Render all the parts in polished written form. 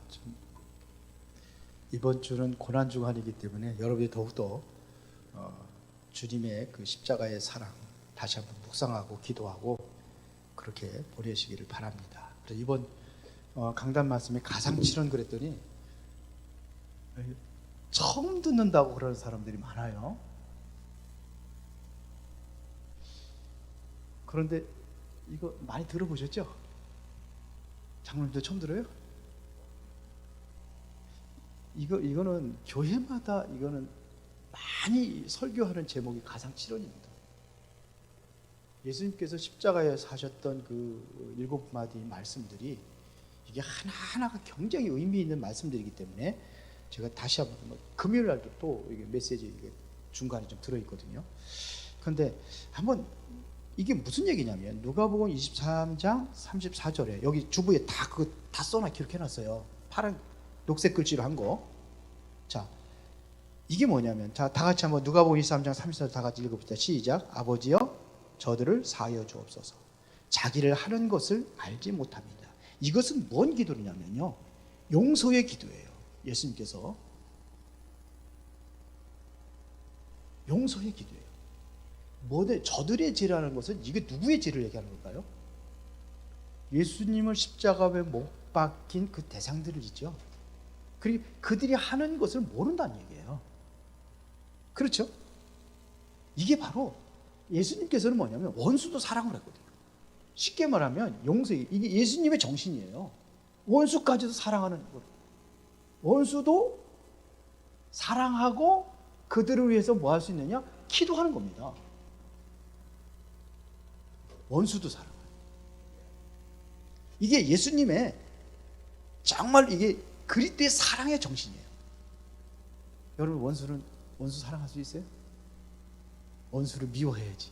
좀 이번 주는 고난 주간이기 때문에 여러분이 더욱더 주님의 그 십자가의 사랑 다시 한번 묵상하고 기도하고 그렇게 보내시기를 바랍니다. 그래서 이번 강단 말씀에 가상칠언 그랬더니 처음 듣는다고 그러는 사람들이 많아요. 그런데 이거 많이 들어보셨죠? 장로님도 처음 들어요? 이거는 교회마다 이거는 많이 설교하는 제목이 가상칠언입니다. 예수님께서 십자가에 사셨던 그 7마디 말씀들이 이게 하나하나가 굉장히 의미 있는 말씀들이기 때문에 제가 다시 한번 금요일 날도 또 이게 메시지 이게 중간에 좀 들어있거든요. 그런데 한번 이게 무슨 얘기냐면 누가복음 23장 34절에 여기 주부에 다 써놔 기록해놨어요. 파란 녹색 글씨로 한 거. 자, 이게 뭐냐면 자, 다 같이 한번 누가복음 23장 34절 다 같이 읽어봅시다. 시작. 아버지여 저들을 사하여 주옵소서. 자기를 하는 것을 알지 못합니다. 이것은 뭔 기도냐면요, 용서의 기도예요. 예수님께서 용서의 기도예요. 저들의 죄라는 것은 이게 누구의 죄를 얘기하는 걸까요? 예수님을 십자가에 못 박힌 그 대상들이죠. 그리고 그들이 하는 것을 모른다는 얘기예요. 그렇죠? 이게 바로 예수님께서는 뭐냐면 원수도 사랑을 했거든요. 쉽게 말하면 용서이 이게 예수님의 정신이에요. 원수까지도 사랑하는 것. 원수도 사랑하고 그들을 위해서 뭐 할 수 있느냐? 기도하는 겁니다. 원수도 사랑하는. 이게 예수님의 정말 이게 그리스도의 사랑의 정신이에요. 여러분 원수 사랑할 수 있어요? 원수를 미워해야지.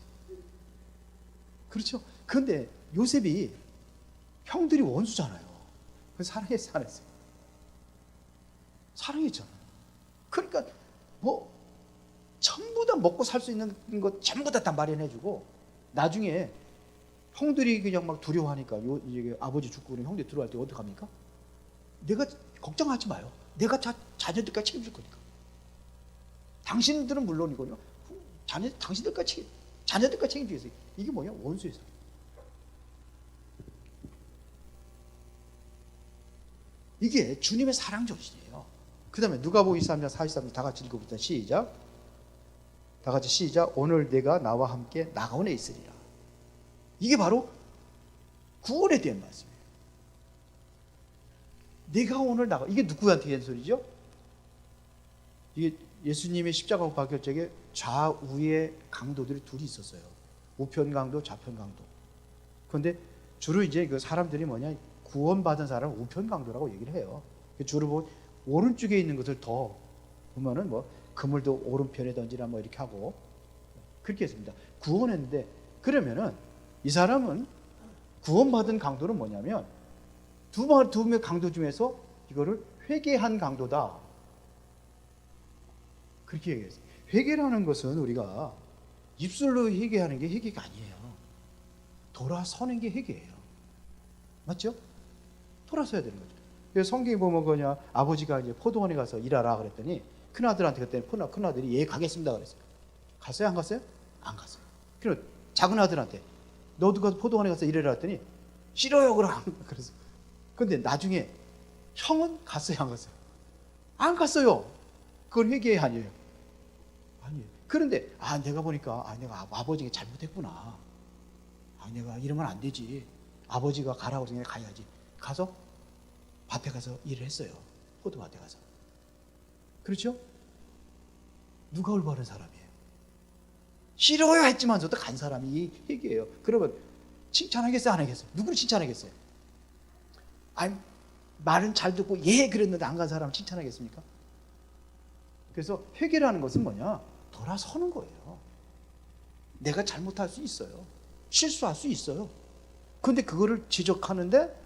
그렇죠? 그런데 요셉이 형들이 원수잖아요. 그래서 사랑했어, 안 했어요? 사랑했잖아요. 그러니까 뭐 전부 다 먹고 살 수 있는 것 전부 다 마련해주고 나중에 형들이 그냥 막 두려워하니까 이게 아버지 죽고 그러면 형들이 들어갈 때 어떡합니까? 내가 걱정하지 마요. 내가 자녀들까지 책임질 거니까. 당신들은 물론이고요. 당신들까지 자녀들까지 책임지겠어요. 이게 뭐냐? 원수의 사랑. 이게 주님의 사랑 정신이에요. 그 다음에 누가복음 23장 43절 다 같이 읽어봅시다. 시작. 다 같이 시작. 오늘 내가 나와 함께 나가온에 있으리라. 이게 바로 구원에 대한 말씀이에요. 내가 오늘 나가. 이게 누구한테 하는 소리죠? 이게 예수님의 십자가로 박힐 적에 좌우의 강도들이 둘이 있었어요. 우편 강도, 좌편 강도. 그런데 주로 이제 그 사람들이 뭐냐, 구원받은 사람을 우편 강도라고 얘기를 해요. 주로 뭐 오른쪽에 있는 것을 더 보면은 뭐 그물도 오른편에 던지라 뭐 이렇게 하고 그렇게 했습니다. 구원했는데 그러면은 이 사람은 구원받은 강도는 뭐냐면 두 명의 강도 중에서 이거를 회개한 강도다. 그렇게 얘기했어요. 회개라는 것은 우리가 입술로 회개하는 게 회개가 아니에요. 돌아서는 게 회개예요. 맞죠? 돌아서야 되는 거죠. 그래서 성경에 보면 그냥 아버지가 이제 포도원에 가서 일하라 그랬더니 큰아들한테 그때 큰아들이 예 가겠습니다 그랬어요. 갔어요? 안 갔어요? 안 갔어요. 그리고 작은 아들한테 너도 가서 포도원에 가서 일해라 했더니 싫어요 그럼 그래서. 근데 나중에 형은 갔어요? 안 갔어요? 안 갔어요. 그건 회개 아니에요. 아니에요. 그런데 내가 보니까 내가 아버지가 잘못했구나. 내가 이러면 안 되지. 아버지가 가라고 생각해 가야지. 가서 밭에 가서 일을 했어요. 포도밭에 가서. 그렇죠? 누가 올바른 사람이에요? 싫어요 했지만서도 간 사람이 회개예요. 그러면 칭찬하겠어요? 안 하겠어요? 누구를 칭찬하겠어요? 말은 잘 듣고 예 그랬는데 안 간 사람 칭찬하겠습니까? 그래서 회개라는 것은 뭐냐? 돌아서는 거예요. 내가 잘못할 수 있어요. 실수할 수 있어요. 근데 그거를 지적하는데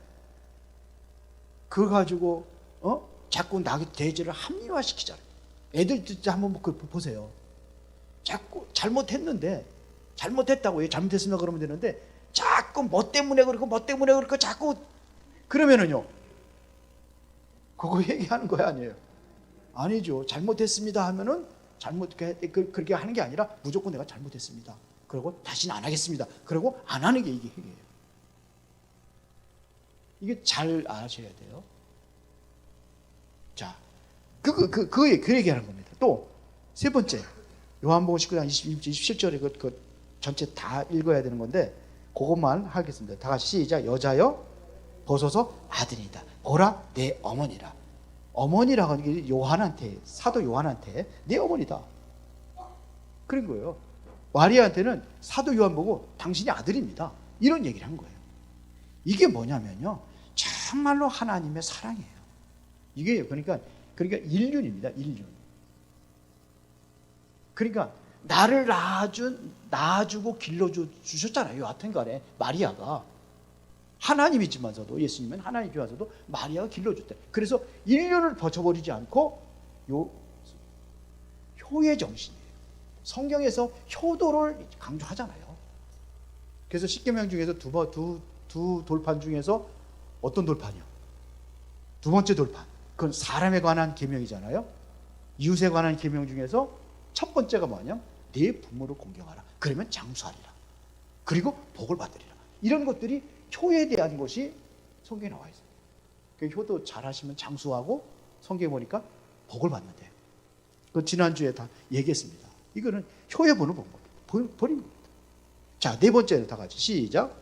그거 가지고 자꾸 나의 대죄를 합리화시키잖아요. 애들 진짜 한번 보세요. 자꾸 잘못했는데 잘못했다고 잘못했으면 그러면 되는데 자꾸 뭐 때문에 그렇고 자꾸 그러면은요 그거 회개하는 거야, 아니에요? 아니죠. 잘못했습니다 하면은 그렇게 하는 게 아니라 무조건 내가 잘못했습니다. 그리고 다시는 안 하겠습니다. 그리고 안 하는 게 이게 회개예요. 이게 잘 아셔야 돼요. 자, 그 얘기하는 겁니다. 또 세 번째, 요한복음 19장 27절에 그 전체 다 읽어야 되는 건데 그것만 하겠습니다. 다 같이 시작. 여자여 보소서 아들이다. 보라 내 어머니라. 어머니라고 하는 게 요한한테, 사도 요한한테 내 어머니다 그런 거예요. 마리아한테는 사도 요한 보고 당신이 아들입니다, 이런 얘기를 한 거예요. 이게 뭐냐면요, 정말로 하나님의 사랑이에요. 이게 그러니까 인륜입니다. 인륜. 그러니까 나를 낳아주고 길러주셨잖아요. 여하튼간에 마리아가 하나님이지만서도, 예수님은 하나님이지만서도 마리아가 길러줬대. 그래서 인륜을 버쳐버리지 않고 효의 정신이에요. 성경에서 효도를 강조하잖아요. 그래서 십계명 중에서 두 돌판 중에서 어떤 돌판이요? 두 번째 돌판. 그건 사람에 관한 계명이잖아요. 이웃에 관한 계명 중에서 첫 번째가 뭐냐? 네 부모를 공경하라. 그러면 장수하리라. 그리고 복을 받으리라. 이런 것들이 효에 대한 것이 성경에 나와 있어요. 그 효도 잘하시면 장수하고 성경에 보니까 복을 받는데요. 그 지난주에 다 얘기했습니다. 이거는 효의 본을 버린 겁니다. 자, 네 번째는 다 같이 시작.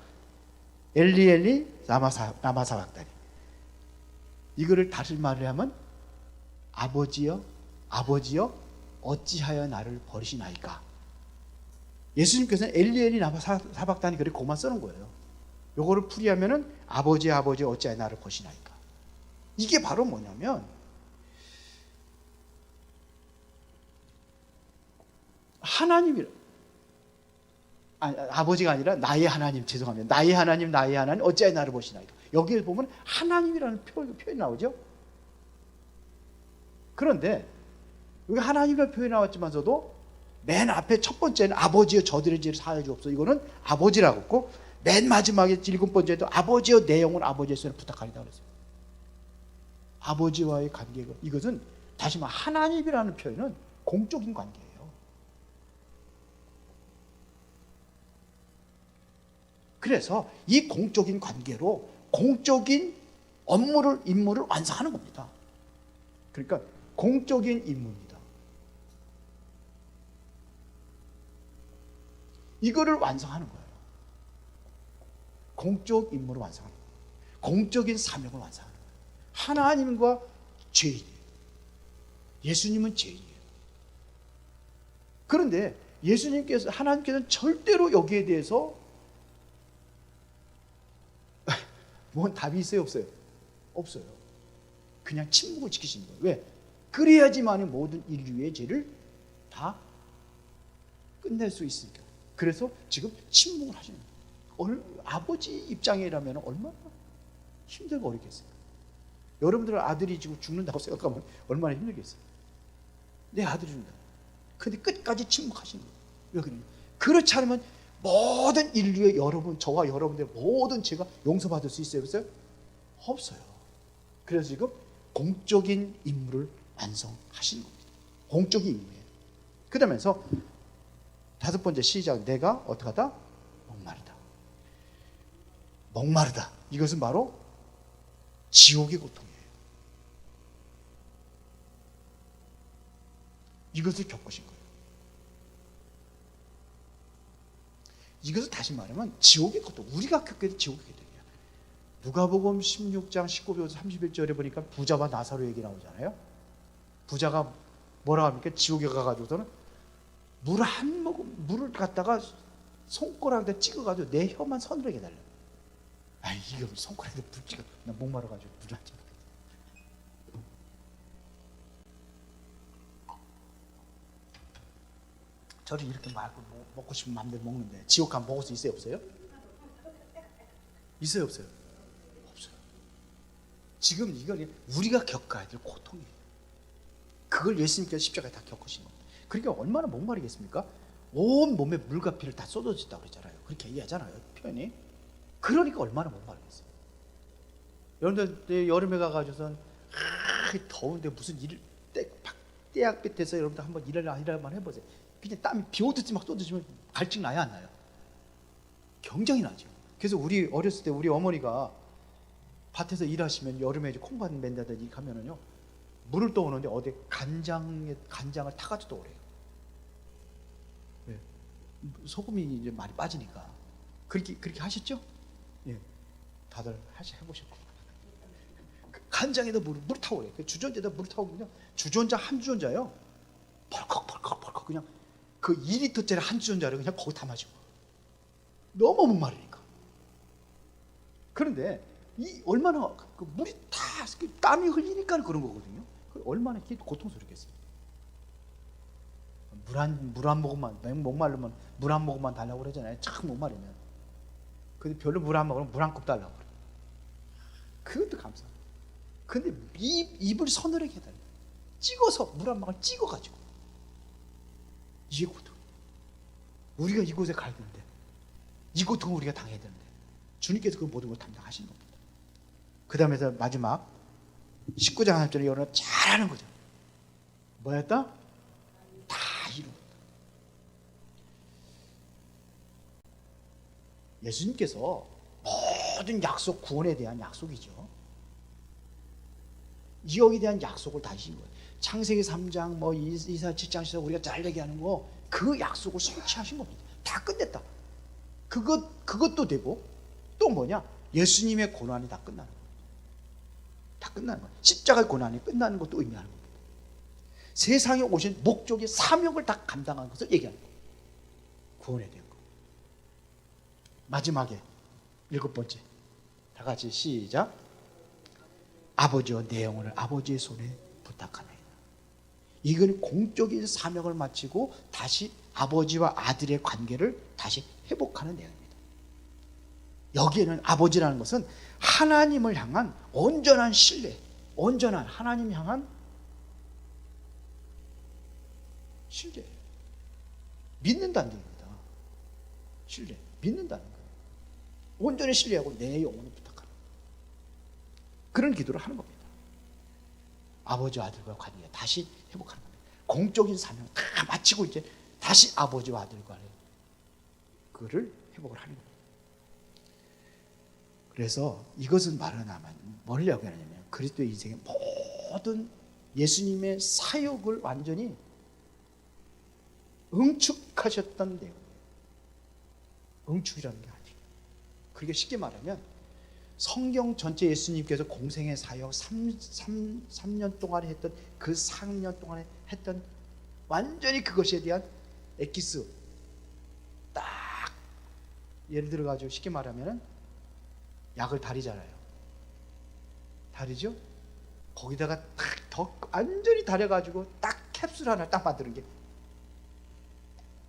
엘리 엘리 라마 사박다니. 이거를 다시 말을 하면 아버지여 어찌하여 나를 버리시나이까. 예수님께서는 엘리 엘리 라마 사박다니 그렇게 그만 쓰는 거예요. 요거를 풀이하면은 아버지 어찌하여 나를 버리시나이까. 이게 바로 뭐냐면 하나님이 아버지가 아니라 나의 하나님, 죄송합니다. 나의 하나님 어찌하여 나를 보시나이까. 여기에 보면 하나님이라는 표현이 나오죠. 그런데 여기 하나님이라는 표현이 나왔지만서도 맨 앞에 첫 번째는 아버지여 저들의 죄를 사하여 주옵소서. 이거는 아버지라고 했고, 맨 마지막에 일곱 번째도 아버지여 내 영혼 아버지의 손에 부탁하리다 그랬어요. 아버지와의 관계가, 이것은 다시 말해 하나님이라는 표현은 공적인 관계예요. 그래서 이 공적인 관계로 공적인 임무를 완성하는 겁니다. 그러니까 공적인 임무입니다. 이거를 완성하는 거예요. 공적 임무를 완성하는 거예요. 공적인 사명을 완성하는 거예요. 하나님과 죄인이에요. 예수님은 죄인이에요. 그런데 하나님께서는 절대로 여기에 대해서 뭔 답이 있어요, 없어요? 없어요. 그냥 침묵을 지키시는 거예요. 왜? 그래야지만 모든 인류의 죄를 다 끝낼 수 있으니까. 그래서 지금 침묵을 하시는 거예요. 아버지 입장이라면 얼마나 힘들고 어렵겠어요. 여러분들은 아들이 지금 죽는다고 생각하면 얼마나 힘들겠어요. 내 아들이 죽는다. 근데 끝까지 침묵하시는 거예요. 왜 그러냐? 그렇지 않으면 모든 인류의 저와 여러분들의 모든 죄가 용서받을 수 있어요? 없어요? 없어요. 그래서 지금 공적인 임무를 완성하시는 겁니다. 공적인 임무예요. 그러면서 다섯 번째 시작. 내가 어떻게 하다? 목마르다. 이것은 바로 지옥의 고통이에요. 이것을 겪으신 거예요. 이것을 다시 말하면 지옥의 고통, 우리가 겪게 된 지옥의 고통이에요. 누가복음 16장 19절 31절에 보니까 부자와 나사로 얘기 나오잖아요. 부자가 뭐라고 합니까? 지옥에 가가지고서는 물을 갖다가 손가락에 찍어가지고 내 혀만 서늘하게 달라. 이거 손가락에 불 찍어. 나 목마르가지고 물을 안 찍어. 저를 이렇게 먹고 싶은 마음대로 먹는데 지옥 가면 먹을 수 있어요, 없어요? 있어요, 없어요? 없어요. 지금 이걸 우리가 겪어야 될 고통이에요. 그걸 예수님께서 십자가에 다 겪으신 겁니다. 그러니까 얼마나 목마르겠습니까? 온 몸에 물과 피를 다 쏟아졌다고 그러잖아요. 그렇게 얘기하잖아요, 표현이. 그러니까 얼마나 목마르겠어요. 여러분들 여름에 가가지고선 더운데 무슨 일을 떼약볕에서 여러분들 한번 일할만 해보세요. 그냥 땀이 비 오듯이 막 쏟아지면 갈증 나야 안 나요? 굉장히 나죠. 그래서 우리 어렸을 때 우리 어머니가 밭에서 일하시면 여름에 이제 콩밭 맨다든지 이렇게 하면은요, 물을 떠오는데 어디 간장을 타가지고 오래요. 네. 소금이 이제 많이 빠지니까. 그렇게 하셨죠? 예. 다들 해보셨고. 간장에다 물을 타오래요. 주전자에다 물을 타오면요, 주전자 한 주전자요, 벌컥 그냥 그 2리터짜리 한 주전자를 그냥 거기 담아지고. 너무 목마르니까. 그런데 이 얼마나 그 물이 다 땀이 흘리니까 그런 거거든요. 얼마나 고통스럽겠어요. 물 한 모금만, 목마르면 물 한 모금만 달라고 그러잖아요. 참 목마르면. 근데 별로 물 안 먹으면 물 한 컵 달라고 그래요. 그것도 감사해요. 근데 입을 서늘하게 해달라요. 찍어서 물 한 방울 찍어가지고. 이게 고통. 우리가 이곳에 가야 되는데, 이 고통을 우리가 당해야 되는데, 주님께서 그 모든 걸 담당하시는 겁니다. 그 다음에 마지막 19장 1절에 여러분 잘하는 거죠. 뭐였다? 다 이루었다. 예수님께서 모든 약속, 구원에 대한 약속이죠. 이역에 대한 약속을 다 하신 거예요. 창세기 3장, 이사 7장에서 우리가 잘 얘기하는 거, 그 약속을 성취하신 겁니다. 다 끝냈다. 그것도 되고, 또 뭐냐? 예수님의 고난이 다 끝나는 거예요. 다 끝나는 거예요. 십자가의 고난이 끝나는 것도 의미하는 겁니다. 세상에 오신 목적의 사명을 다 감당한 것을 얘기하는 거예요. 구원에 대한 거. 마지막에 7번째, 다 같이 시작. 아버지와 내 영혼을 아버지의 손에 부탁하나이다. 이건 공적인 사명을 마치고 다시 아버지와 아들의 관계를 다시 회복하는 내용입니다. 여기에는 아버지라는 것은 하나님을 향한 온전한 신뢰, 온전한 하나님 향한 신뢰, 믿는다는 얘기입니다. 신뢰, 믿는다는 거예요. 온전히 신뢰하고 내 영혼을 부탁하는 그런 기도를 하는 겁니다. 아버지와 아들과 관계 다시 회복하는 겁니다. 공적인 사명 다 마치고 이제 다시 아버지와 아들과의 그를 회복을 하는 겁니다. 그래서 이것은 말하자면 뭘 이야기하냐면 그리스도의 인생의 모든 예수님의 사역을 완전히 응축하셨던 내용이에요. 응축이라는 게 아니에요. 그렇게 쉽게 말하면 성경 전체 예수님께서 공생의 사역 3년 동안에 했던 그 4년 동안에 했던 완전히 그것에 대한 엑기스, 딱 예를 들어 가지고 쉽게 말하면 약을 다리잖아요. 다리죠? 거기다가 딱 더 완전히 다려가지고 딱 캡슐 하나 딱 만드는 게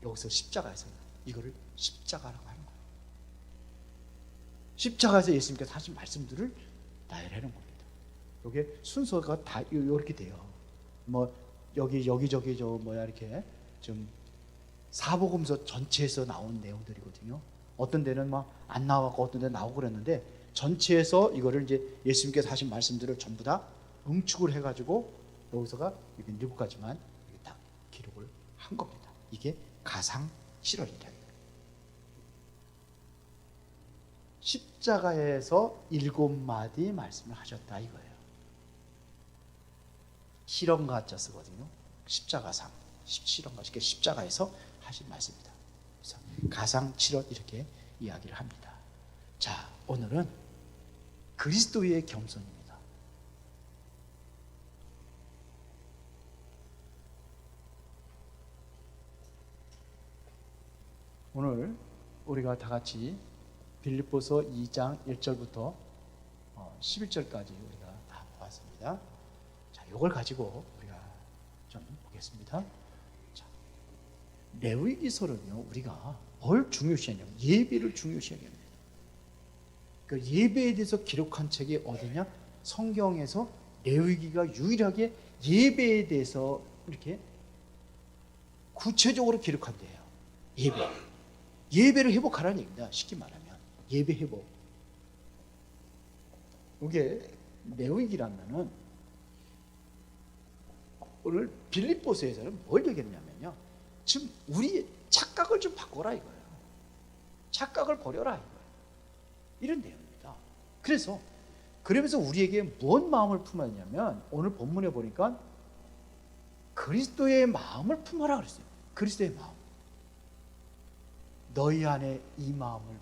여기서 십자가에서 이거를 십자가라고 하는 거예요. 십자가에서 예수님께서 하신 말씀들을 나열하는 겁니다. 이게 순서가 다 이렇게 돼요. 뭐 여기저기 이렇게 좀 사복음서 전체에서 나온 내용들이거든요. 어떤 데는 막 안 나와고 어떤 데는 나오고 그랬는데 전체에서 이거를 이제 예수님께서 하신 말씀들을 전부 다 응축을 해가지고 여기서가 이게 7가지만 딱 기록을 한 겁니다. 이게 가상 7월이다. 십자가에서 7마디 말씀을 하셨다 이거예요. 실험가자 쓰거든요. 십자가상, 실험가, 십자가에서 하신 말씀입니다. 그래서 가상 7월 이렇게 이야기를 합니다. 자, 오늘은 그리스도의 겸손입니다. 오늘 우리가 다 같이 빌립보서 2장 1절부터 11절까지 우리가 다 보았습니다. 자, 이걸 가지고 우리가 좀 보겠습니다. 자, 레위기서는요, 우리가 뭘 중요시하냐면 예배를 중요시하게 합니다. 그 예배에 대해서 기록한 책이 어디냐? 성경에서 레위기가 유일하게 예배에 대해서 이렇게 구체적으로 기록한 데예요. 예배를 회복하라는 얘기입니다. 쉽게 말하면 예배 회복. 이게 레위기라면은 오늘 빌립보서에서는 뭘 얘기했냐면요, 지금 우리 착각을 좀 바꿔라 이거예요. 착각을 버려라 이거예요. 이런 내용입니다. 그러면서 우리에게 무엇 마음을 품어야 하냐면, 오늘 본문에 보니까 그리스도의 마음을 품어라 그랬어요. 그리스도의 마음. 너희 안에 이 마음을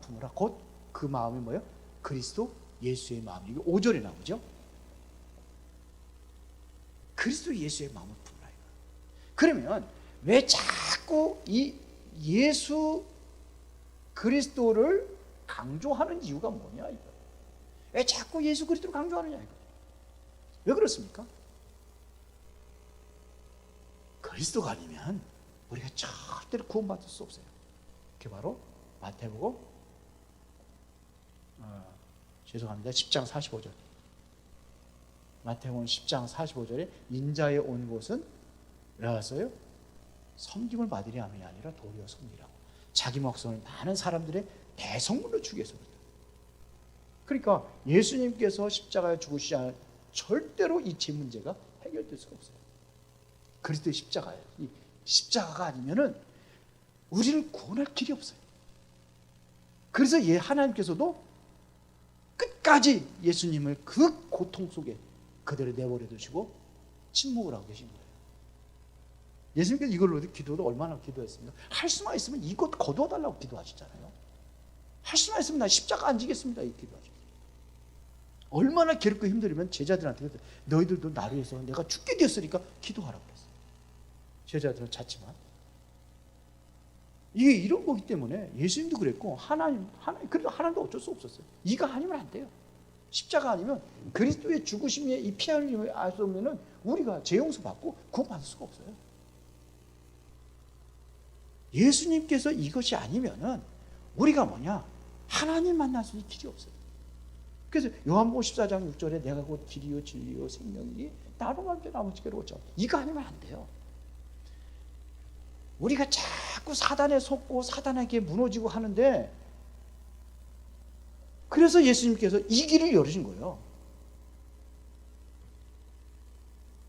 품으라. 곧 그 마음이 뭐예요? 그리스도 예수의 마음. 이게 5절에 나오죠. 그리스도 예수의 마음을 품으라 이거예요. 그러면 왜 자꾸 이 예수 그리스도를 강조하는 이유가 뭐냐 이거예요. 왜 자꾸 예수 그리스도를 강조하느냐 이거예요. 왜 그렇습니까? 그리스도가 아니면 우리가 절대로 구원받을 수 없어요. 그게 바로 마태복음 죄송합니다. 10장 45절. 마태복음 10장 45절에 인자에 온 곳은 나왔어요. 섬김을 받으리 함이 아니라 도리어 섬기라고. 자기 목숨을 많은 사람들의 대성물로 주기 위해서 그렇다. 그러니까 예수님께서 십자가에 죽으시지 않으면 절대로 이 죄 문제가 해결될 수가 없어요. 그리스도의 십자가예요. 이 십자가가 아니면은 우리를 구원할 길이 없어요. 그래서 하나님께서도 끝까지 예수님을 그 고통 속에 그대로 내버려 두시고 침묵을 하고 계신 거예요. 예수님께서 이걸로 기도도 얼마나 기도했습니까? 할 수만 있으면 이것 거두어 달라고 기도하시잖아요. 할 수만 있으면 나 십자가 안 지겠습니다, 이 기도하셨어요. 얼마나 괴롭고 힘들으면 제자들한테 너희들도 나를 위해서 내가 죽게 되었으니까 기도하라고 그랬어요. 제자들은 잤지만 이게 이런 거기 때문에 예수님도 그랬고 하나님 그래도 하나님도 어쩔 수 없었어요. 이가 아니면 안 돼요. 십자가 아니면 그리스도의 죽으심에 이 피 흘림을 알 수 없면은 우리가 죄 용서 받고 구원받을 수가 없어요. 예수님께서 이것이 아니면은 우리가 뭐냐, 하나님 만날 수 있는 길이 없어요. 그래서 요한복음 14장 6절에 내가 곧 길이요 진리요 생명이니 나로 말미암아 아무지게로 오죠. 이거 아니면 안 돼요. 우리가 자꾸 사단에 속고 사단에게 무너지고 하는데, 그래서 예수님께서 이 길을 열으신 거예요.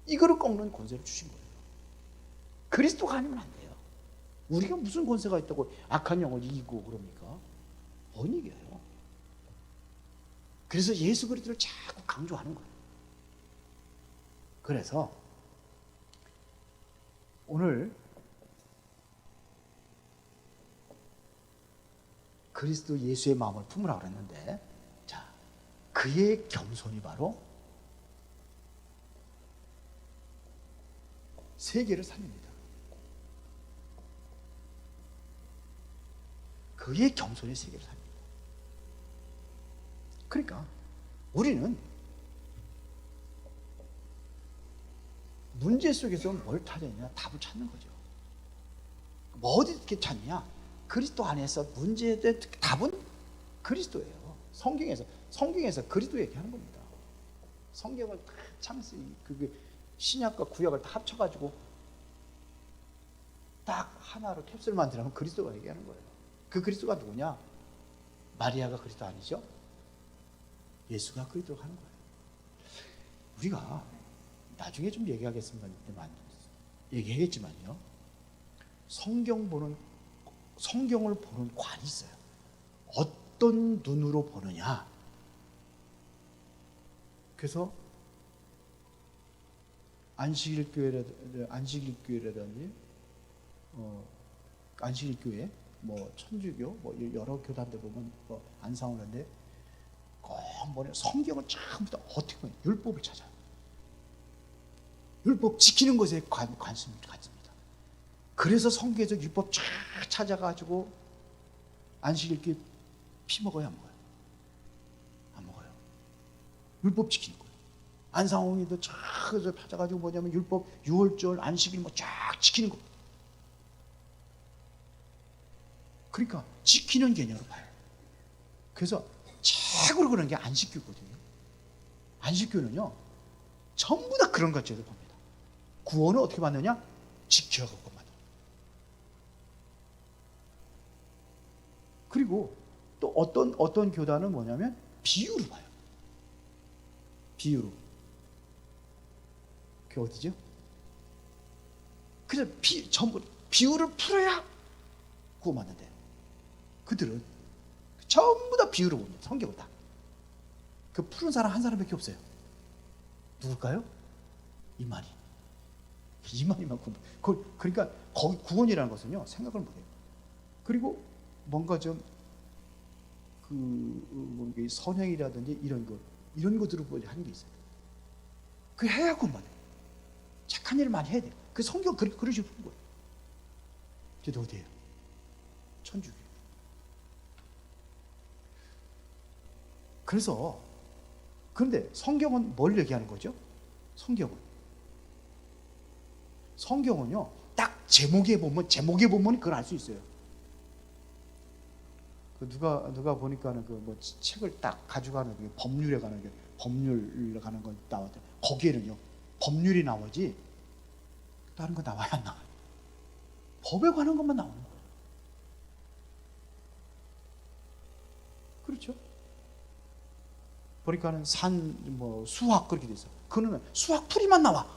이거를 꺾는 권세를 주신 거예요. 그리스도가 아니면 안 돼요. 우리가 무슨 권세가 있다고 악한 영을 이기고 그럽니까? 못 이겨요. 그래서 예수 그리스도를 자꾸 강조하는 거예요. 그래서 오늘 그리스도 예수의 마음을 품으라고 그랬는데, 자, 그의 겸손이 바로 세계를 살립니다. 그의 겸손이 세계를 살립니다. 그러니까 우리는 문제 속에서 뭘 찾느냐? 답을 찾는 거죠. 뭐 어디 이렇게 찾느냐? 그리스도 안에서 문제에 대한 답은 그리스도예요. 성경에서 그리스도 얘기하는 겁니다. 성경을 참 신약과 구약을 다 합쳐가지고 딱 하나로 캡슐 만들면 그리스도가 얘기하는 거예요. 그 그리스도가 누구냐? 마리아가 그리스도 아니죠? 예수가 그리스도가 하는 거예요. 우리가 나중에 좀 얘기하겠지만요. 성경을 보는 관이 있어요. 어떤 눈으로 보느냐. 그래서 안식일교회라든지 안식일교회, 뭐 천주교, 뭐 여러 교단들 보면 안상원인데 꼭 성경을 처음부터 어떻게 보면 율법을 찾아요. 율법 지키는 것에 관심을 갖습니다. 그래서 성경에서 율법 쫙 찾아가지고 안식일교회 피 먹어요, 안 먹어요? 안 먹어요. 율법 지키는 거예요. 안상홍이도 쫙 찾아가지고 뭐냐면 율법, 유월절, 안식일 뭐 쫙 지키는 거. 그러니까 지키는 개념으로 봐요. 그래서 최고로 그런 게 안식교거든요. 안식교는요 전부 다 그런 것들을 봅니다. 구원은 어떻게 받느냐? 지켜갖고 받아. 그리고 또 어떤 교단은 뭐냐면 비유로 봐요. 비유로. 그게 어디죠? 그래서 전부 비유를 풀어야 구원받는데, 그들은 전부 다 비유로 봅니다. 성경을 다. 그 푸른 사람 한 사람밖에 없어요. 누굴까요? 이만희. 이만희만 구원. 그러니까 거기 구원이라는 것은요, 생각을 못해요. 그리고 뭔가 좀 선행이라든지 이런 것들을 하는 게 있어요. 그 해야 구원받아요. 착한 일을 많이 해야 돼요. 그 성경 그러시는 거예요. 이제 어디예요? 천주교. 그런데 성경은 뭘 얘기하는 거죠? 성경은요, 딱 제목에 보면 그걸 알 수 있어요. 누가 보니까는 책을 딱 가져가는 법률에 관한 법률 가는 거 나왔죠. 거기에는요, 법률이 나오지 다른 거 나와야 안 나와요. 법에 관한 것만 나오는 거예요. 그렇죠? 보니까는 수학 그렇게 돼 있어. 그거는 수학 풀이만 나와.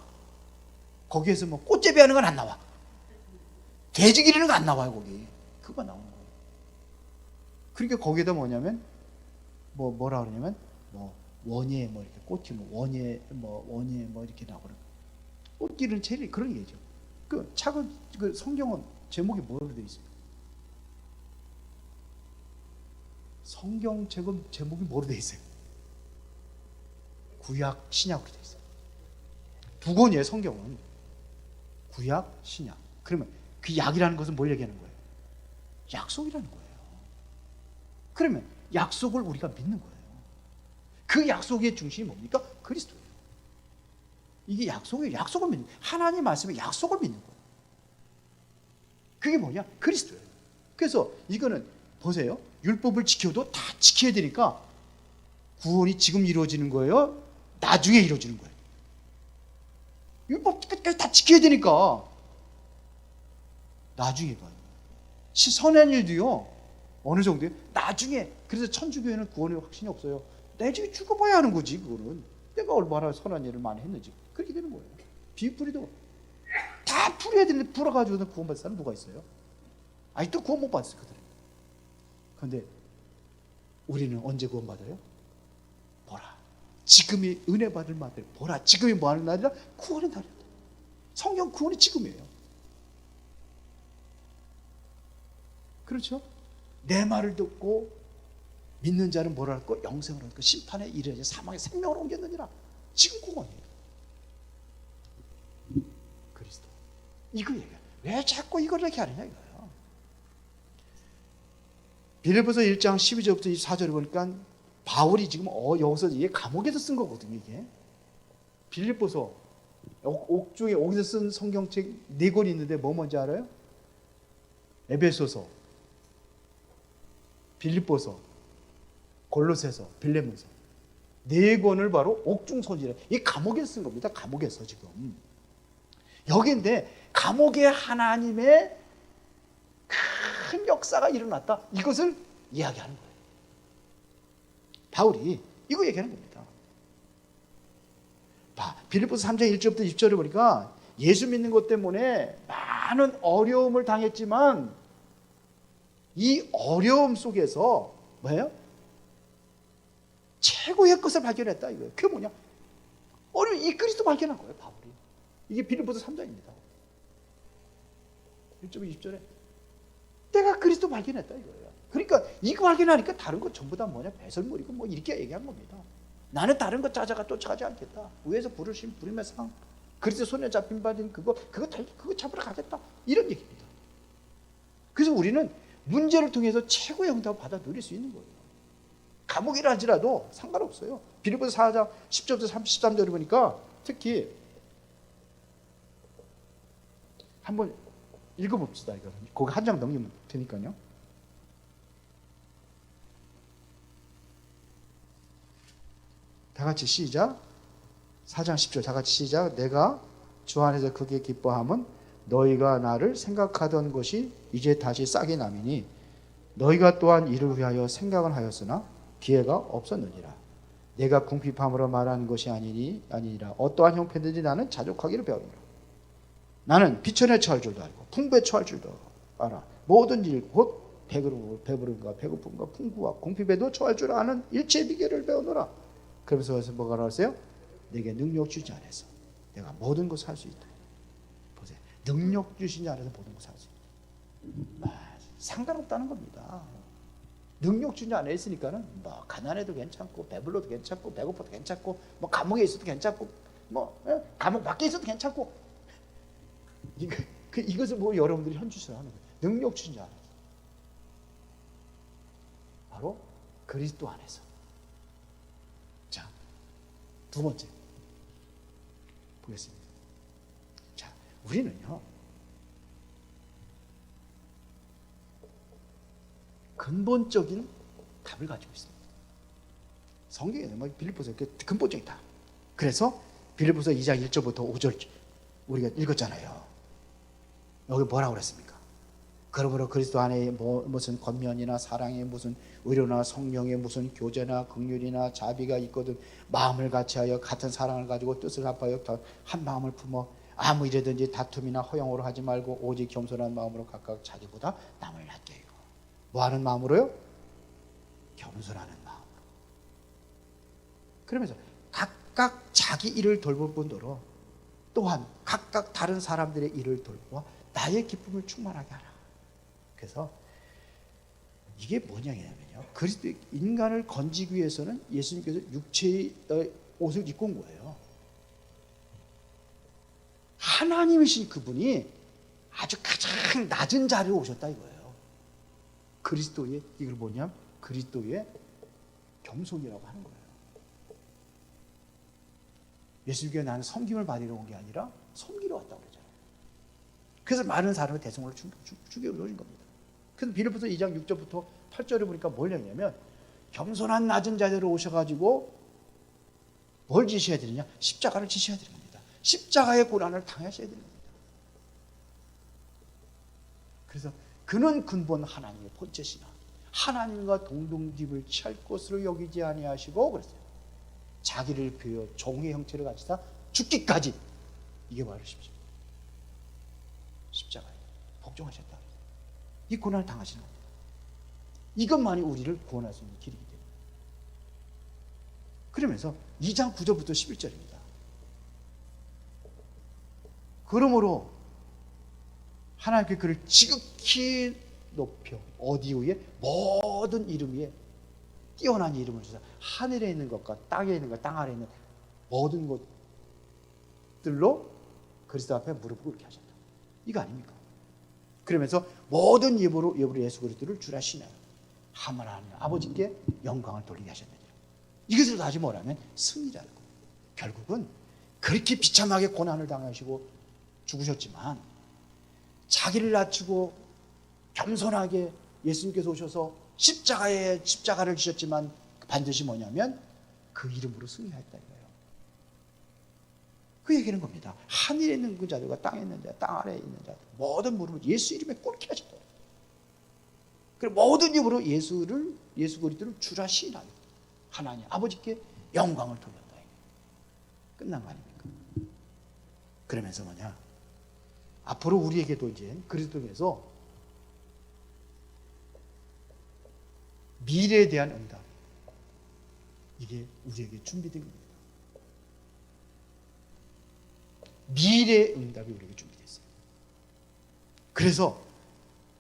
거기에서 꽃제비 하는 건 안 나와. 돼지 기르는 거 안 나와요, 거기. 그거 나오는 거예요. 그러니까 거기에다 뭐냐면, 뭐라 그러냐면, 원예, 이렇게 꽃이, 원예, 이렇게 나오는. 꽃 기르는 체리, 그런 얘기죠. 그 성경은 제목이 뭐로 되어 있어요? 성경 제목이 뭐로 되어 있어요? 구약, 신약으로 되어 있어요. 두 권이에요, 성경은. 구약, 신약. 그러면 그 약이라는 것은 뭘 얘기하는 거예요? 약속이라는 거예요. 그러면 약속을 우리가 믿는 거예요. 그 약속의 중심이 뭡니까? 그리스도예요. 이게 약속이에요. 약속을 믿는 거예요. 하나님 말씀에 약속을 믿는 거예요. 그게 뭐냐? 그리스도예요. 그래서 이거는 보세요. 율법을 지켜도 다 지켜야 되니까 구원이 지금 이루어지는 거예요? 나중에 이루어지는 거예요? 율법 끝까지 다 지켜야 되니까 나중에 봐요. 선한 일도요, 어느 정도요? 나중에. 그래서 천주교회는 구원의 확신이 없어요. 나중에 죽어봐야 하는 거지. 그거는 내가 얼마나 선한 일을 많이 했는지. 그렇게 되는 거예요. 비풀이도 다 풀어야 되는데 풀어가지고는 구원받을 사람 누가 있어요? 아직도 구원 못 받았어요, 그들은. 그런데 우리는 언제 구원받아요? 보라, 지금이 은혜 받을 날들. 보라, 지금이 뭐하는 날이라? 구원의 날이다. 성경 구원이 지금이에요. 그렇죠? 내 말을 듣고 믿는 자는 뭐라 할까? 영생을 얻고 심판에 이르지 사망의 생명을 옮겼느니라. 지금 구원이에요. 그리스도. 이거 얘기해요. 왜 자꾸 이걸 이렇게 하느냐 이거예요. 빌립보서 1장 12절부터 24절을 보니까 바울이 지금 여기서 이게 감옥에서 쓴 거거든요. 이게 빌립보서 옥중에 옥에서 쓴 성경책 4권이 있는데 뭐 뭔지 알아요? 에베소서, 빌립보서, 골로새서, 빌레몬서 4권을 바로 옥중 소지래. 이 감옥에서 쓴 겁니다. 감옥에서 지금 여기인데 감옥에 하나님의 큰 역사가 일어났다. 이것을 이야기하는 거예요. 바울이 이거 얘기하는 겁니다. 빌립보서 3장 1절부터 20절을 보니까 예수 믿는 것 때문에 많은 어려움을 당했지만 이 어려움 속에서 뭐예요? 최고의 것을 발견했다 이거예요. 그게 뭐냐? 이 그리스도 발견한 거예요, 바울이. 이게 빌립보서 3장입니다. 1절 20절에 내가 그리스도 발견했다 이거예요. 그러니까 이거 발견하니까 다른 거 전부 다 뭐냐? 배설물이고 이렇게 얘기한 겁니다. 나는 다른 거 쫓아가지 않겠다. 위에서 부르신 부름의 상, 그리스도 손에 잡힌 바진 그거 잡으러 가겠다. 이런 얘기입니다. 그래서 우리는 문제를 통해서 최고의 응답을 받아 누릴 수 있는 거예요. 감옥이라 할지라도 상관없어요. 빌립보서 4장 10절부터 33절을 보니까 특히 한번 읽어봅시다. 이거는 거기 한 장 넘기면 되니까요. 다 같이 시작. 4장 10절 다 같이 시작. 내가 주 안에서 크게 기뻐함은 너희가 나를 생각하던 것이 이제 다시 싹이 남이니 너희가 또한 이를 위하여 생각을 하였으나 기회가 없었느니라. 내가 궁핍함으로 말하는 것이 아니니라. 어떠한 형편든지 나는 자족하기를 배우노라. 나는 비천에 처할 줄도 알고 풍부에 처할 줄도 알아. 모든 일 곧 배부름과 배고픔과 풍부와 공핍에도 처할 줄 아는 일체의 비결을 배우노라. 그러면서 뭐가 나왔어요? 내게 능력 주신 자 안에서 내가 모든 것을 할 수 있다. 보세요. 능력 주신 자 안에서 모든 것을 할 수 있다. 상관없다는 겁니다. 능력 주신 자 안에 있으니까는 뭐 가난해도 괜찮고 배불러도 괜찮고 배고파도 괜찮고 뭐 감옥에 있어도 괜찮고 뭐 감옥 밖에 있어도 괜찮고 이것을 뭐 여러분들이 현주소를 하는 거예요. 능력 주신 자 안에서 바로 그리스도 안에서. 자, 두 번째 보겠습니다. 자, 우리는요 근본적인 답을 가지고 있습니다. 성경에 빌립보서 근본적인 답. 그래서 빌립보서 2장 1절부터 5절 우리가 읽었잖아요. 여기 뭐라고 그랬습니까? 그러므로 그리스도 안에 무슨 권면이나 사랑에 무슨 의료나 성령에 무슨 교제나 긍휼이나 자비가 있거든 마음을 같이하여 같은 사랑을 가지고 뜻을 합하여 한 마음을 품어 아무 일이든지 다툼이나 허영으로 하지 말고 오직 겸손한 마음으로 각각 자기보다 남을 낮게 하고. 뭐하는 마음으로요? 겸손하는 마음으로. 그러면서 각각 자기 일을 돌볼 뿐더러 또한 각각 다른 사람들의 일을 돌보아 나의 기쁨을 충만하게 하라. 그래서 이게 뭐냐면요, 그리스도 인간을 건지기 위해서는 예수님께서 육체의 옷을 입고 온 거예요. 하나님이신 그분이 아주 가장 낮은 자리에 오셨다 이거예요. 그리스도의, 이걸 뭐냐, 그리스도의 겸손이라고 하는 거예요. 예수님께 나는 섬김을 받으러 온 게 아니라 섬기러 왔다고 그러잖아요. 그래서 많은 사람을 대성으로 죽여 놓으신 겁니다. 그래서 빌립보서 2장 6절부터 8절에 보니까 뭘 얘기냐면 겸손한 낮은 자리로 오셔가지고 뭘 지셔야 되느냐? 십자가를 지셔야 되는 겁니다. 십자가의 고난을 당하셔야 되는 겁니다. 그래서 그는 근본 하나님의 본체시나 하나님과 동등집을 취할 것으로 여기지 아니하시고 그랬어요. 자기를 비워 종의 형체를 가지사 죽기까지, 이게 바로 십자가에 복종하셨다. 이 고난을 당하시는 겁니다. 이것만이 우리를 구원할 수 있는 길이기 때문에. 그러면서 2장 9절부터 11절입니다. 그러므로 하나님께 그를 지극히 높여 어디 위에 모든 이름 위에 뛰어난 이름을 주사 하늘에 있는 것과 땅에 있는 것, 땅 아래에 있는 모든 것들로 그리스도 앞에 무릎 꿇게 하셨다. 이거 아닙니까? 그러면서 모든 예보로 예수 그리스도를 주라 시나 하나님 아버지께 영광을 돌리게 하셨느니라. 이것을 다시 뭐라면 승리자라고. 결국은 그렇게 비참하게 고난을 당하시고 죽으셨지만 자기를 낮추고 겸손하게 예수님께서 오셔서 십자가를 지셨지만 반드시 뭐냐면 그 이름으로 승리하였다 이거예요. 그 얘기는 겁니다. 하늘에 있는 그 자들과 땅에 있는 자, 땅 아래에 있는 자 모든 무릎을 예수 이름에 꿇게 하셨다. 그리고 모든 입으로 예수 그리스도를 주라 시인하여 하나님 아버지께 영광을 돌렸다. 끝난 거 아닙니까? 그러면서 뭐냐, 앞으로 우리에게도 이제 그리스도에서 미래에 대한 응답, 이게 우리에게 준비된 겁니다. 미래의 응답이 우리에게 준비됐어요. 그래서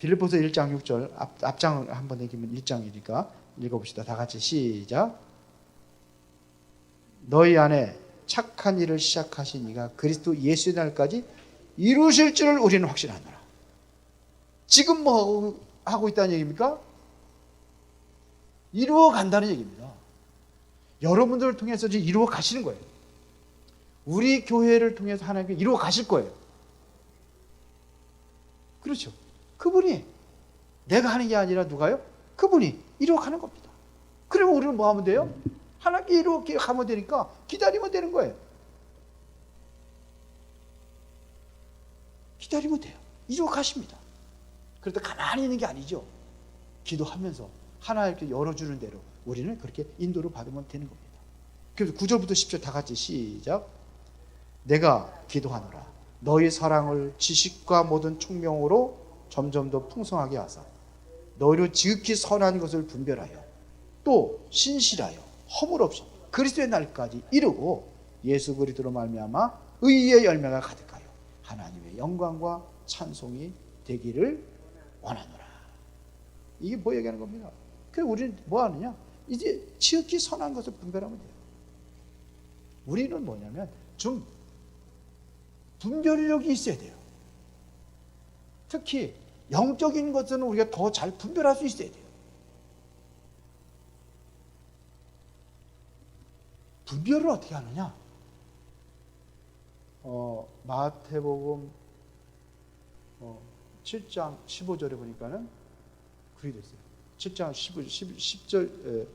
빌립보서 1장 6절 앞장 한번 읽으면 1장이니까 읽어봅시다. 다 같이 시작. 너희 안에 착한 일을 시작하신 이가 그리스도 예수의 날까지 이루실 줄을 우리는 확신하노라. 지금 뭐 하고 있다는 얘기입니까? 이루어 간다는 얘기입니다. 여러분들을 통해서 지금 이루어 가시는 거예요. 우리 교회를 통해서 하나님께 이루어 가실 거예요. 그렇죠. 그분이 내가 하는 게 아니라 누가요? 그분이 이루어 가는 겁니다. 그러면 우리는 뭐 하면 돼요? 하나님께 이루어 가면 되니까 기다리면 되는 거예요. 기다리면 돼요. 이루어 가십니다. 그래도 가만히 있는 게 아니죠. 기도하면서 하나님께 열어주는 대로 우리는 그렇게 인도를 받으면 되는 겁니다. 그래서 9절부터 10절 다 같이 시작. 내가 기도하노라. 너희 사랑을 지식과 모든 총명으로 점점 더 풍성하게 하사 너희로 지극히 선한 것을 분별하여 또 신실하여 허물 없이 그리스도의 날까지 이루고 예수 그리스도로 말미암아 의의 열매가 가득하여 하나님의 영광과 찬송이 되기를 원하노라. 이게 뭐 얘기하는 겁니다. 그래서 우리는 뭐 하느냐? 이제 지극히 선한 것을 분별하면 돼요. 우리는 뭐냐면 좀 분별력이 있어야 돼요. 특히 영적인 것은 우리가 더 잘 분별할 수 있어야 돼요. 분별을 어떻게 하느냐? 마태복음 7장 15절에 보니까는 그렇게 됐어요. 7장 10절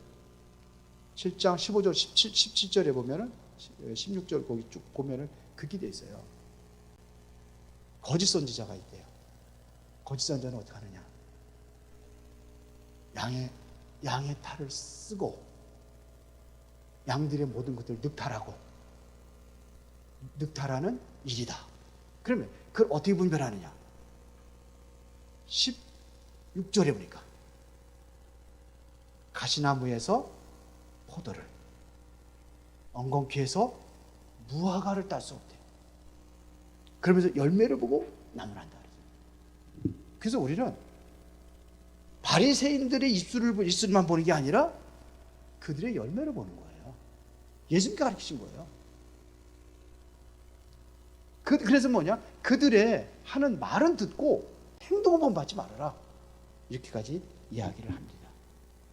7장 15절 17절에 보면은 16절 거기 쭉 보면은 그렇게 돼 있어요. 거짓 선지자가 있대요. 거짓 선지자는 어떻게 하느냐? 양의 탈을 쓰고 양들의 모든 것들을 늑탈하는 일이다. 그러면 그걸 어떻게 분별하느냐? 16절에 보니까 가시나무에서 포도를, 엉겅퀴에서 무화과를 딸 수 없대요. 그러면서 열매를 보고 나무란다. 그래서 우리는 바리새인들의 입술만 보는 게 아니라 그들의 열매를 보는 거예요. 예수님께서 가르치신 거예요. 그래서 뭐냐? 그들의 하는 말은 듣고 행동은 본받지 말아라. 이렇게까지 이야기를 합니다.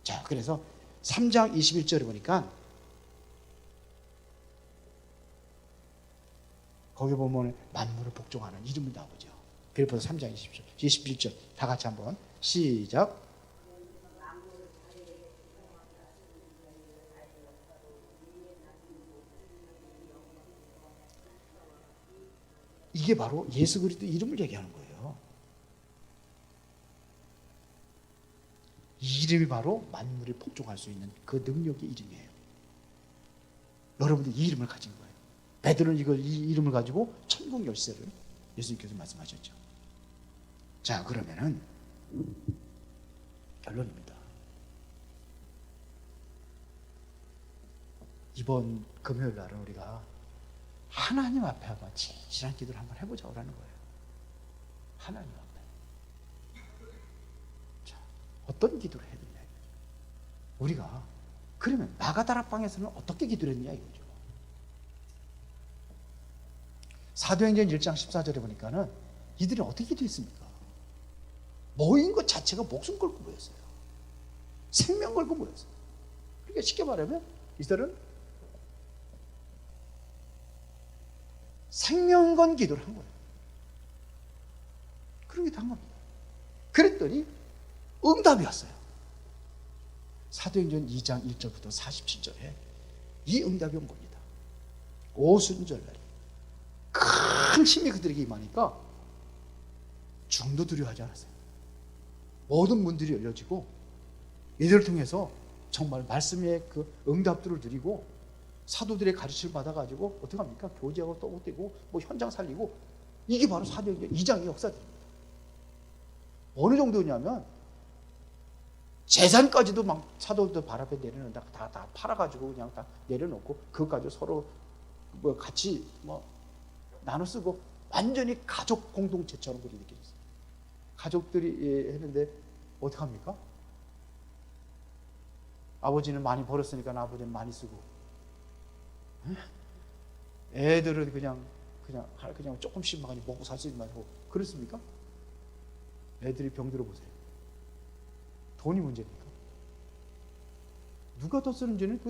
자, 그래서 3장 21절에 보니까 거기 보면 만물을 복종하는 이름이 나오죠. 그래서 3장 21절 다 같이 한번 시작. 이게 바로 예수 그리스도 이름을 얘기하는 거예요. 이 이름이 바로 만물을 복종할 수 있는 그 능력의 이름이에요. 여러분들 이 이름을 가진 거예요. 베드로는 이 이름을 가지고 천국 열쇠를 예수님께서 말씀하셨죠. 자, 그러면은 결론입니다. 이번 금요일 날은 우리가 하나님 앞에 한번 진실한 기도를 한번 해보자고 하는 거예요. 하나님 앞에. 자, 어떤 기도를 해야 되냐. 우리가 그러면 마가다락방에서는 어떻게 기도를 했냐 이거죠. 사도행전 1장 14절에 보니까는 이들이 어떻게 기도했습니까? 모인 것 자체가 목숨 걸고 모였어요. 생명 걸고 모였어요. 그러니까 쉽게 말하면 이들은 생명 건 기도를 한 거예요. 그런 기도 한 겁니다. 그랬더니 응답이 왔어요. 사도행전 2장 1절부터 47절에 이 응답이 온 겁니다. 오순절날에 큰 힘이 그들에게 임하니까 중도 두려워하지 않았어요. 모든 문들이 열려지고 이들을 통해서 정말 말씀의 그 응답들을 드리고 사도들의 가르침을 받아가지고 어떻게 합니까? 교제하고 떠오르고 뭐 현장 살리고 이게 바로 사도행전 2장의 역사들입니다. 어느 정도냐면 재산까지도 막 사도들 발 앞에 내려놓는다. 다 팔아가지고 그냥 다 내려놓고 그것까지 서로 뭐 같이 뭐 나눠 쓰고 완전히 가족 공동체처럼 그렇게 느껴졌어요. 가족들이 했는데 어떻게 합니까? 아버지는 많이 벌었으니까 아버지는 많이 쓰고 애들은 그냥 조금씩 막 먹고 살 수 있는 말고 그렇습니까? 애들이 병들어 보세요. 돈이 문제입니까? 누가 더 쓰는지는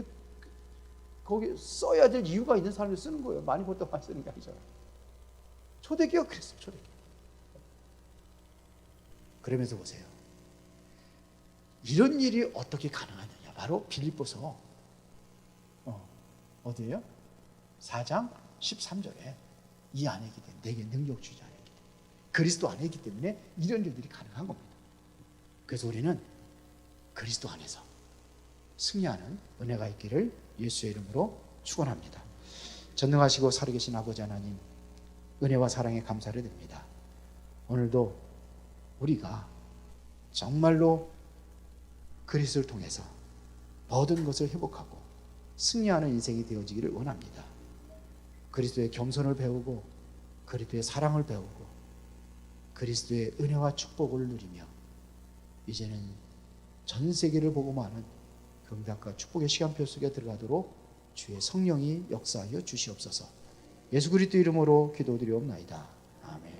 거기 써야 될 이유가 있는 사람이 쓰는 거예요. 많이 벌다고 많이 쓰는 게 아니잖아요. 초대교회가 그랬어요. 초대교회. 그러면서 보세요. 이런 일이 어떻게 가능하느냐. 바로 빌립보서 어디예요? 4장 13절에 이 안에 있기 때문에 내게 능력 주지 않았기 때문에 그리스도 안에 있기 때문에 이런 일들이 가능한 겁니다. 그래서 우리는 그리스도 안에서 승리하는 은혜가 있기를 예수의 이름으로 축원합니다. 전능하시고 살아계신 아버지 하나님, 은혜와 사랑에 감사를 드립니다. 오늘도 우리가 정말로 그리스도를 통해서 모든 것을 회복하고 승리하는 인생이 되어지기를 원합니다. 그리스도의 겸손을 배우고 그리스도의 사랑을 배우고 그리스도의 은혜와 축복을 누리며 이제는 전 세계를 보고만은 경배과 축복의 시간표 속에 들어가도록 주의 성령이 역사하여 주시옵소서. 예수 그리스도 이름으로 기도드리옵나이다. 아멘.